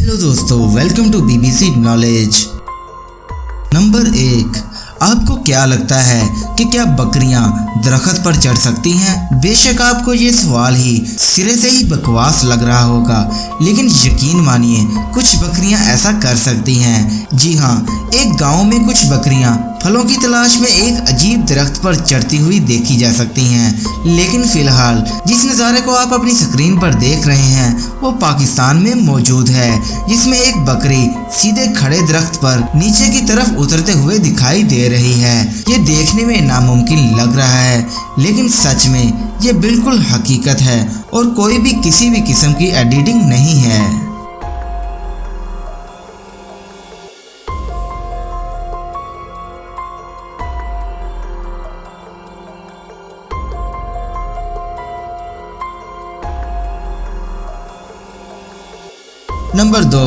Hello दोस्तों, welcome to BBC knowledge. Number 1, आपको क्या लगता है कि क्या बकरियां दरख्त पर चढ़ सकती हैं? बेशक आपको ये सवाल ही सिरे से ही बकवास लग रहा होगा, लेकिन यकीन मानिए कुछ बकरियां ऐसा कर सकती हैं। जी हाँ, एक गांव में कुछ बकरियां फलों की तलाश में एक अजीब दरख्त पर चढ़ती हुई देखी जा सकती हैं। लेकिन फिलहाल जिस नज़ारे को आप अपनी स्क्रीन पर देख रहे हैं वो पाकिस्तान में मौजूद है, जिसमें एक बकरी सीधे खड़े दरख्त पर नीचे की तरफ उतरते हुए दिखाई दे रही है। ये देखने में नामुमकिन लग रहा है, लेकिन सच में ये बिल्कुल हकीकत है और कोई भी किसी भी किस्म की एडिटिंग नहीं है। नंबर 2,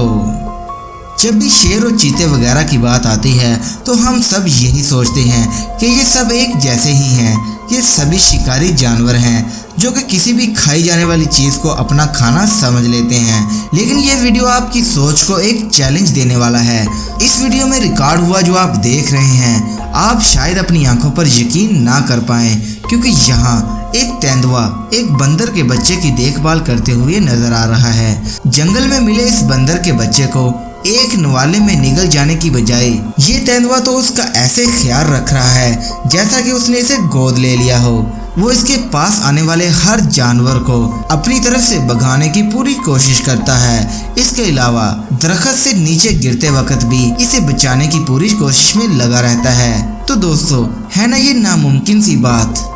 जब भी शेर और चीते वगैरह की बात आती है तो हम सब यही सोचते हैं कि ये सब एक जैसे ही हैं। ये सभी शिकारी जानवर हैं जो कि किसी भी खाई जाने वाली चीज़ को अपना खाना समझ लेते हैं। लेकिन ये वीडियो आपकी सोच को एक चैलेंज देने वाला है। इस वीडियो में रिकॉर्ड हुआ जो आप देख रहे हैं, आप शायद अपनी आंखों पर यकीन ना कर पाएं, क्योंकि यहाँ एक तेंदुआ एक बंदर के बच्चे की देखभाल करते हुए नजर आ रहा है। जंगल में मिले इस बंदर के बच्चे को एक नवाले में निगल जाने की बजाय ये तेंदुआ तो उसका ऐसे ख्याल रख रहा है जैसा कि उसने इसे गोद ले लिया हो। वो इसके पास आने वाले हर जानवर को अपनी तरफ से भगाने की पूरी कोशिश करता है। इसके अलावा दरख्त से नीचे गिरते वक्त भी इसे बचाने की पूरी कोशिश में लगा रहता है। तो दोस्तों, है ना ये नामुमकिन सी बात।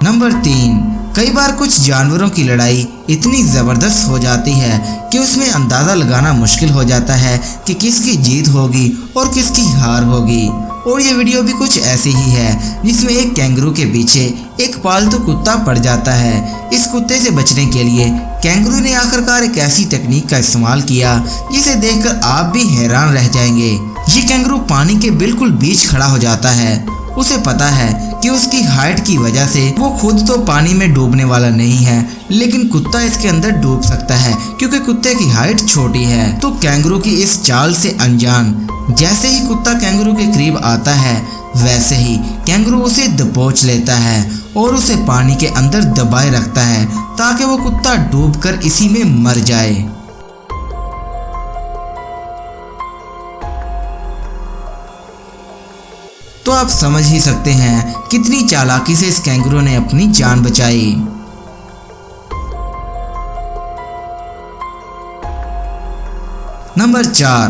नंबर 3, कई बार कुछ जानवरों की लड़ाई इतनी ज़बरदस्त हो जाती है कि उसमें अंदाज़ा लगाना मुश्किल हो जाता है कि किसकी जीत होगी और किसकी हार होगी। और ये वीडियो भी कुछ ऐसी ही है, जिसमें एक कैंगरू के पीछे एक पालतू कुत्ता पड़ जाता है। इस कुत्ते से बचने के लिए कैंगरू ने आखिरकार एक ऐसी तकनीक का इस्तेमाल किया जिसे देखकर आप भी हैरान रह जाएंगे। ये कैंगरू पानी के बिल्कुल बीच खड़ा हो जाता है। उसे पता है कि उसकी हाइट की वजह से वो खुद तो पानी में डूबने वाला नहीं है, लेकिन कुत्ता इसके अंदर डूब सकता है क्योंकि कुत्ते की हाइट छोटी है। तो कैंगरू की इस चाल से अनजान जैसे ही कुत्ता कैंगरू के करीब आता है, वैसे ही कैंगरू उसे दबोच लेता है और उसे पानी के अंदर दबाए रखता है ताकि वो कुत्ता डूबकर इसी में मर जाए। तो आप समझ ही सकते हैं कितनी चालाकी से इस कैंगरू ने अपनी जान बचाई। नंबर 4,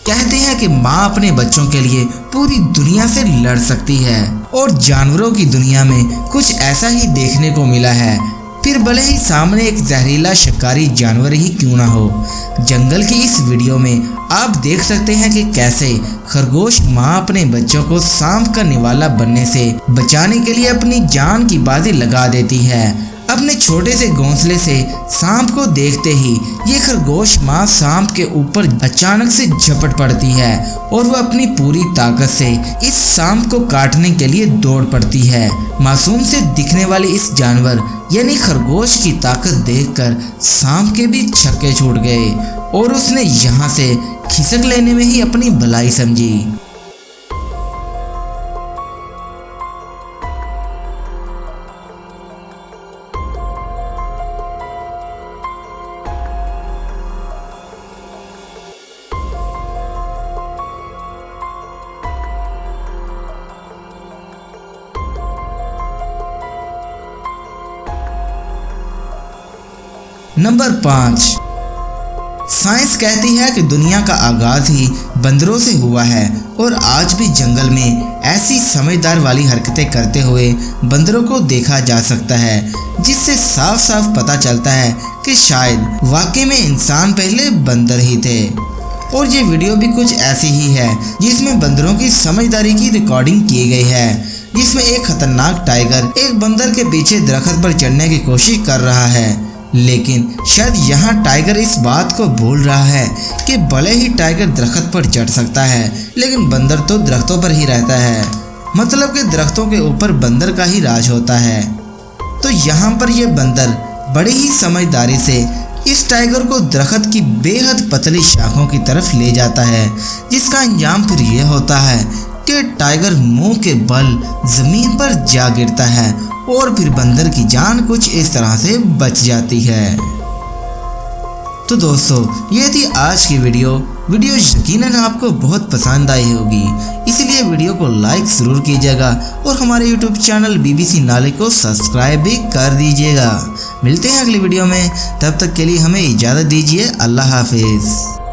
कहते हैं कि माँ अपने बच्चों के लिए पूरी दुनिया से लड़ सकती है, और जानवरों की दुनिया में कुछ ऐसा ही देखने को मिला है। फिर भले ही सामने एक जहरीला शिकारी जानवर ही क्यों ना हो। जंगल की इस वीडियो में आप देख सकते हैं कि कैसे खरगोश माँ अपने बच्चों को सांप का निवाला बनने से बचाने के लिए अपनी जान की बाजी लगा देती है। अपने छोटे से घोंसले से सांप को देखते ही ये खरगोश माँ सांप के ऊपर अचानक से झपट पड़ती है और वह अपनी पूरी ताकत से इस सांप को काटने के लिए दौड़ पड़ती है। मासूम से दिखने वाली इस जानवर यानी खरगोश की ताकत देखकर सांप के भी छक्के छूट गए और उसने यहाँ से खिसक लेने में ही अपनी भलाई समझी। नंबर 5, साइंस कहती है कि दुनिया का आगाज ही बंदरों से हुआ है और आज भी जंगल में ऐसी समझदार वाली हरकतें करते हुए बंदरों को देखा जा सकता है, जिससे साफ साफ पता चलता है कि शायद वाकई में इंसान पहले बंदर ही थे। और ये वीडियो भी कुछ ऐसी ही है जिसमें बंदरों की समझदारी की रिकॉर्डिंग की गई है। जिसमें एक खतरनाक टाइगर एक बंदर के पीछे दरख्त पर चढ़ने की कोशिश कर रहा है। लेकिन शायद यहाँ टाइगर इस बात को भूल रहा है कि भले ही टाइगर दरख्त पर चढ़ सकता है, लेकिन बंदर तो दरख्तों पर ही रहता है। मतलब कि दरख्तों के ऊपर बंदर का ही राज होता है। तो यहाँ पर ये बंदर बड़ी ही समझदारी से इस टाइगर को दरख्त की बेहद पतली शाखों की तरफ ले जाता है, जिसका अंजाम फिर ये होता है कि टाइगर मुंह के बल जमीन पर जा गिरता है और फिर बंदर की जान कुछ इस तरह से बच जाती है। तो दोस्तों, ये थी आज की वीडियो यकीनन आपको बहुत पसंद आई होगी, इसलिए वीडियो को लाइक ज़रूर कीजिएगा और हमारे YouTube चैनल BBC नाले को सब्सक्राइब भी कर दीजिएगा। मिलते हैं अगली वीडियो में, तब तक के लिए हमें इजाज़त दीजिए। अल्लाह हाफिज़।